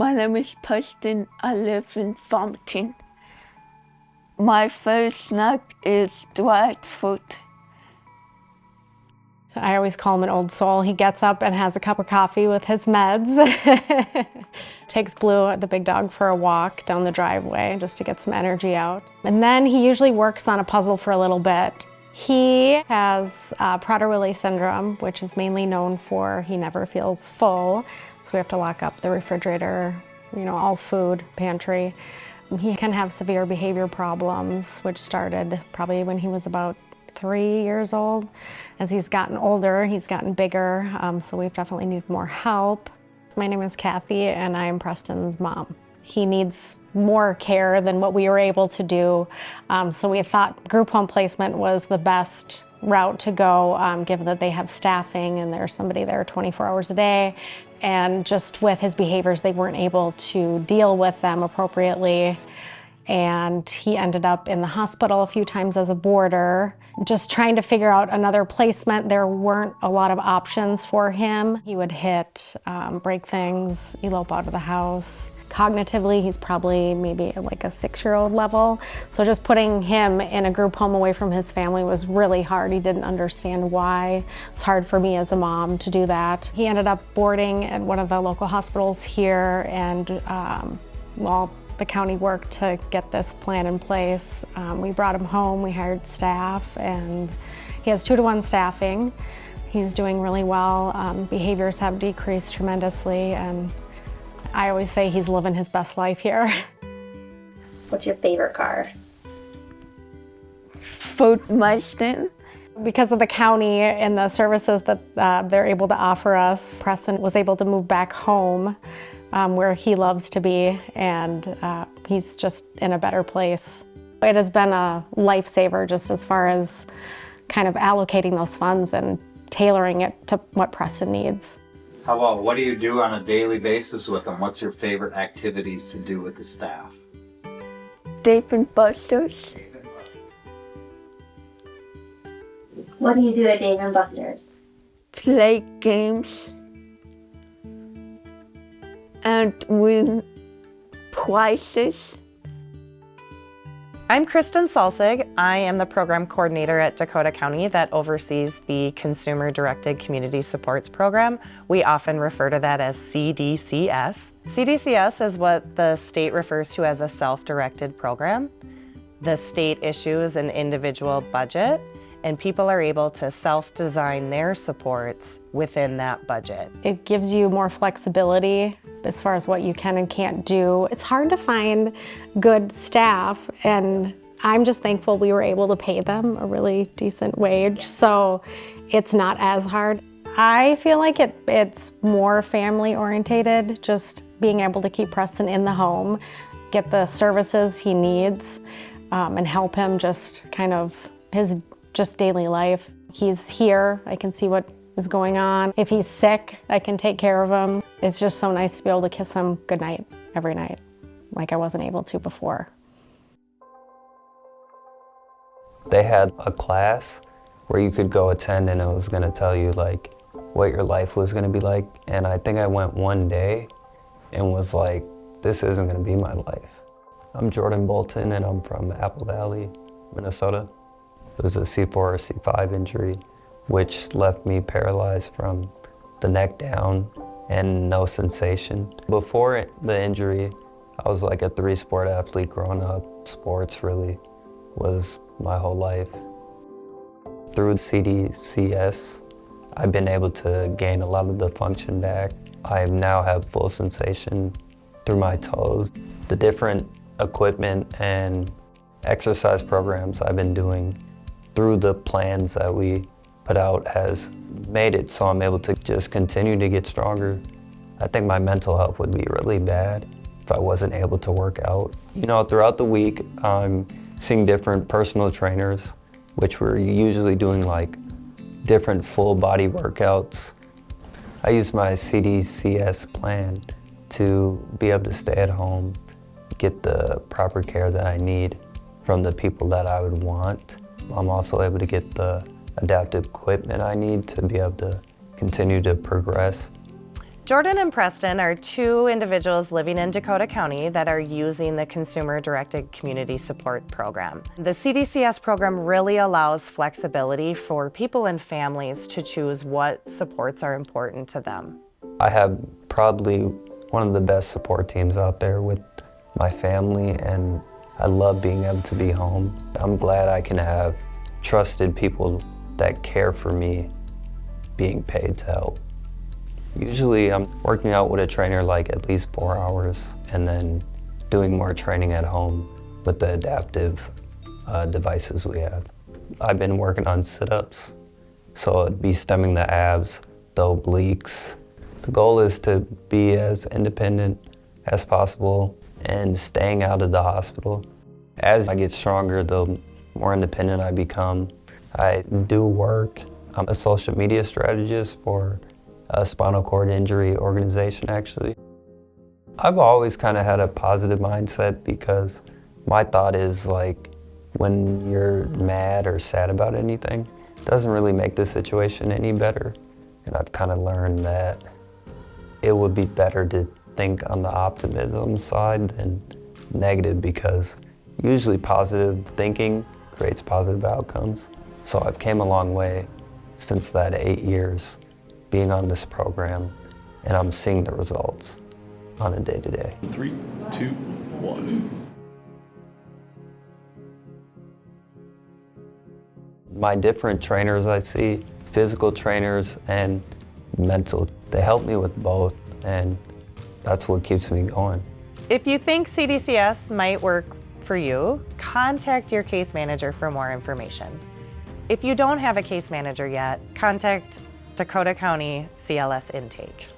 My name is Preston. I live in Farmington. My first snack is dried fruit. So I always call him an old soul. He gets up and has a cup of coffee with his meds. Takes Blue, the big dog, for a walk down the driveway just to get some energy out. And then he usually works on a puzzle for a little bit. He has Prader-Willi syndrome, which is mainly known for he never feels full. So we have to lock up the refrigerator, all food, pantry. He can have severe behavior problems, which started probably when he was about 3 years old. As he's gotten older, he's gotten bigger, so we've definitely needed more help. My name is Kathy, and I'm Preston's mom. He needs more care than what we were able to do, so we thought group home placement was the best route to go, given that they have staffing and there's somebody there 24 hours a day. And just with his behaviors, they weren't able to deal with them appropriately. And he ended up in the hospital a few times as a boarder. Just trying to figure out another placement, there weren't a lot of options for him. He would hit, break things, elope out of the house. Cognitively, he's probably maybe like a 6-year-old level. So just putting him in a group home away from his family was really hard. He didn't understand why. It's hard for me as a mom to do that. He ended up boarding at one of the local hospitals here, and the county worked to get this plan in place. We brought him home, we hired staff, and he has 2-to-1 staffing. He's doing really well. Behaviors have decreased tremendously, and I always say he's living his best life here. What's your favorite car? Food Mustang. Because of the county and the services that they're able to offer us, Preston was able to move back home where he loves to be, and he's just in a better place. It has been a lifesaver just as far as kind of allocating those funds and tailoring it to what Preston needs. How about, what do you do on a daily basis with them? What's your favorite activities to do with the staff? Dave and Buster's. What do you do at Dave & Buster's? Play games. And win prizes. I'm Kristen Salsig. I am the program coordinator at Dakota County that oversees the Consumer Directed Community Supports Program. We often refer to that as CDCS. CDCS is what the state refers to as a self-directed program. The state issues an individual budget, and people are able to self-design their supports within that budget. It gives you more flexibility as far as what you can and can't do. It's hard to find good staff, and I'm just thankful we were able to pay them a really decent wage, so it's not as hard. I feel like it's more family orientated, just being able to keep Preston in the home, get the services he needs, and help him just kind of his just daily life. He's here, I can see what is going on. If he's sick, I can take care of him. It's just so nice to be able to kiss him goodnight every night, like I wasn't able to before. They had a class where you could go attend, and it was gonna tell you like what your life was gonna be like. And I think I went one day and was like, this isn't gonna be my life. I'm Jordan Bolton, and I'm from Apple Valley, Minnesota. It was a C4 or C5 injury, which left me paralyzed from the neck down and no sensation. Before the injury, I was like a 3-sport athlete growing up. Sports really was my whole life. Through CDCS, I've been able to gain a lot of the function back. I now have full sensation through my toes. The different equipment and exercise programs I've been doing through the plans that we put out has made it so I'm able to just continue to get stronger. I think my mental health would be really bad if I wasn't able to work out. Throughout the week, I'm seeing different personal trainers, which we're usually doing like different full body workouts. I use my CDCS plan to be able to stay at home, get the proper care that I need from the people that I would want. I'm also able to get the adaptive equipment I need to be able to continue to progress. Jordan and Preston are two individuals living in Dakota County that are using the Consumer-Directed Community Support Program. The CDCS program really allows flexibility for people and families to choose what supports are important to them. I have probably one of the best support teams out there with my family, and I love being able to be home. I'm glad I can have trusted people that care for me being paid to help. Usually I'm working out with a trainer like at least 4 hours and then doing more training at home with the adaptive devices we have. I've been working on sit-ups, so it'd be stemming the abs, the obliques. The goal is to be as independent as possible and staying out of the hospital. As I get stronger, the more independent I become. I do work. I'm a social media strategist for a spinal cord injury organization, actually. I've always kind of had a positive mindset because my thought is like, when you're mad or sad about anything, it doesn't really make the situation any better. And I've kind of learned that it would be better to think on the optimism side than negative, because usually positive thinking creates positive outcomes. So I've came a long way since that 8 years being on this program, and I'm seeing the results on a day-to-day. 3, 2, 1. My different trainers I see, physical trainers and mental, they help me with both, and that's what keeps me going. If you think CDCS might work for you, contact your case manager for more information. If you don't have a case manager yet, contact Dakota County CLS Intake.